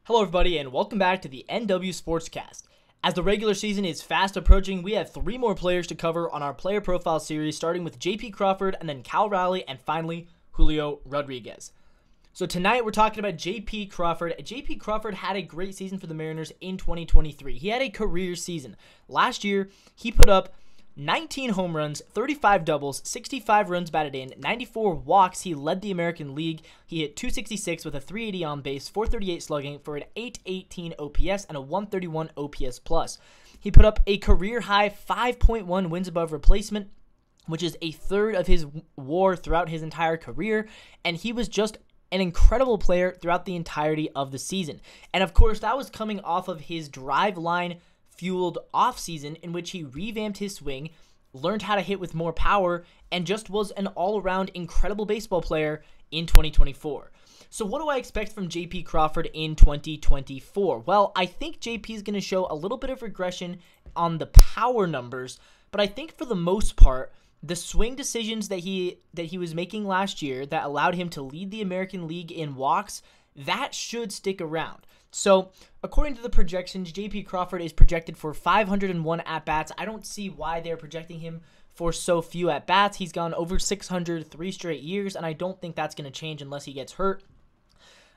Hello everybody and welcome back to the NW Sportscast. As the regular season is fast approaching, we have 3 more players to cover on our player profile series, starting with JP Crawford and then Cal Raleigh and finally Julio Rodriguez. So tonight we're talking about JP Crawford. JP Crawford had a great season for the Mariners in 2023. He had a career season. Last year, he put up 19 home runs, 35 doubles, 65 runs batted in, 94 walks. He led the American League. He hit .266 with a .380 on base, .438 slugging for an .818 OPS and a .131 OPS plus. He put up a career-high 5.1 wins above replacement, which is a third of his WAR throughout his entire career, and he was just an incredible player throughout the entirety of the season. And of course, that was coming off of his drive line fueled offseason in which he revamped his swing, learned how to hit with more power, and just was an all-around incredible baseball player in 2024. So what do I expect from JP Crawford in 2024? Well, I think JP is going to show a little bit of regression on the power numbers, but I think for the most part, the swing decisions that he was making last year that allowed him to lead the American League in walks, that should stick around. So, according to the projections, JP Crawford is projected for 501 at-bats. I don't see why they're projecting him for so few at-bats. He's gone over 600 3 straight years, and I don't think that's going to change unless he gets hurt.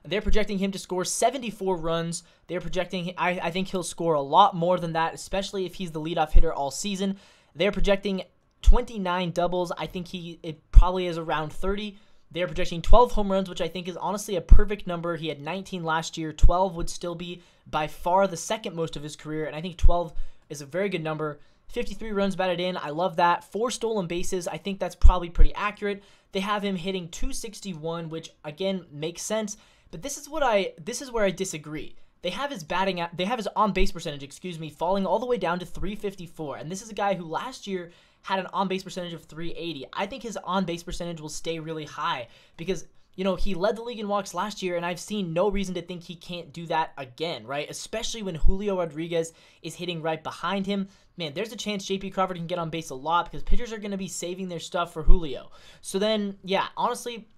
They're projecting him to score 74 runs. They're projecting, I think he'll score a lot more than that, especially if he's the leadoff hitter all season. They're projecting 29 doubles. I think it probably is around 30. They're projecting 12 home runs, which I think is honestly a perfect number. He had 19 last year. 12 would still be by far the second most of his career, and I think 12 is a very good number. 53 runs batted in. I love that. 4 stolen bases. I think that's probably pretty accurate. They have him hitting .261, which again makes sense. But this is where I disagree. They have his on base percentage, falling all the way down to .354, and this is a guy who last year had an on-base percentage of .380. I think his on-base percentage will stay really high because, he led the league in walks last year, and I've seen no reason to think he can't do that again, right? Especially when Julio Rodriguez is hitting right behind him. Man, there's a chance JP Crawford can get on base a lot because pitchers are going to be saving their stuff for Julio. So then, yeah, honestly,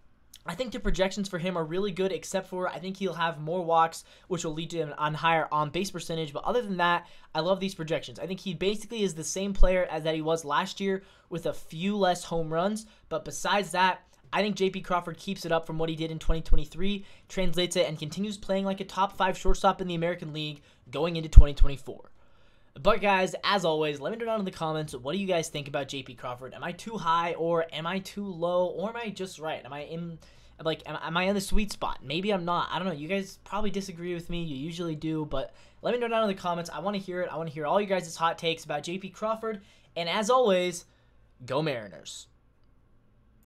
I think the projections for him are really good, except for I think he'll have more walks, which will lead to an higher on-base percentage. But other than that, I love these projections. I think he basically is the same player as that he was last year with a few less home runs. But besides that, I think JP Crawford keeps it up from what he did in 2023, translates it, and continues playing like a top 5 shortstop in the American League going into 2024. But guys, as always, let me know down in the comments, what do you guys think about JP Crawford? Am I too high, or am I too low, or am I just right? Am I in the sweet spot? Maybe I'm not. I don't know. You guys probably disagree with me. You usually do, but let me know down in the comments. I want to hear it. I want to hear all you guys' hot takes about JP Crawford. And as always, go Mariners.